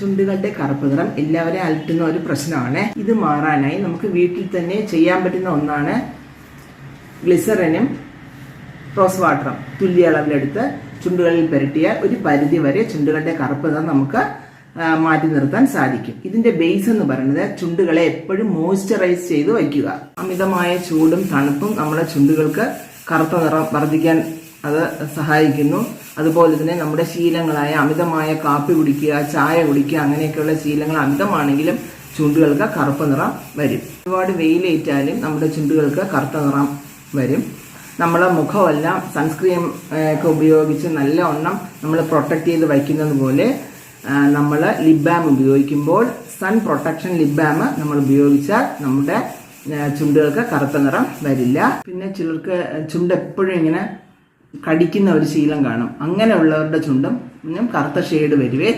ചുണ്ടുകളുടെ കറുപ്പ് നിറം എല്ലാവരെയും അലട്ടുന്ന ഒരു പ്രശ്നമാണ്. ഇത് മാറാനായി നമുക്ക് വീട്ടിൽ തന്നെ ചെയ്യാൻ പറ്റുന്ന ഒന്നാണ് ഗ്ലിസറിനും റോസ് വാട്ടറും തുല്യ അളവിലെടുത്ത് ചുണ്ടുകളിൽ പുരട്ടിയാൽ ഒരു പരിധി വരെ ചുണ്ടുകളുടെ കറുപ്പ് നിറം നമുക്ക് മാറ്റി നിർത്താൻ സാധിക്കും. ഇതിന്റെ ബേസ് എന്ന് പറയുന്നത് ചുണ്ടുകളെ എപ്പോഴും മോയ്സ്ചറൈസ് ചെയ്ത് വയ്ക്കുക. അമിതമായ ചൂടും തണുപ്പും നമ്മുടെ ചുണ്ടുകൾക്ക് കറുത്ത നിറം വർദ്ധിക്കാൻ അത് സഹായിക്കുന്നു. അതുപോലെ തന്നെ നമ്മുടെ ശീലങ്ങളായ അമിതമായ കാപ്പി കുടിക്കുക, ചായ കുടിക്കുക, അങ്ങനെയൊക്കെയുള്ള ശീലങ്ങൾ അമിതമാണെങ്കിലും ചുണ്ടുകൾക്ക് കറുപ്പ് നിറം വരും. ഒരുപാട് വെയിലേറ്റാലും നമ്മുടെ ചുണ്ടുകൾക്ക് കറുത്ത നിറം വരും. നമ്മളെ മുഖമെല്ലാം സൺസ്ക്രീൻ ഒക്കെ ഉപയോഗിച്ച് നല്ലവണ്ണം നമ്മൾ പ്രൊട്ടക്ട് ചെയ്ത് വയ്ക്കുന്നത് പോലെ നമ്മൾ ലിപ് ബാം ഉപയോഗിക്കുമ്പോൾ സൺ പ്രൊട്ടക്ഷൻ ലിപ് ബാം നമ്മൾ ഉപയോഗിച്ചാൽ നമ്മുടെ ചുണ്ടുകൾക്ക് കറുത്ത നിറം വരില്ല. പിന്നെ ചിലർക്ക് ചുണ്ട് എപ്പോഴും ഇങ്ങനെ കടിക്കുന്ന ഒരു ശീലം കാണും. അങ്ങനെയുള്ളവരുടെ ചുണ്ടും കറുത്ത ഷെയ്ഡ് വരുവേ.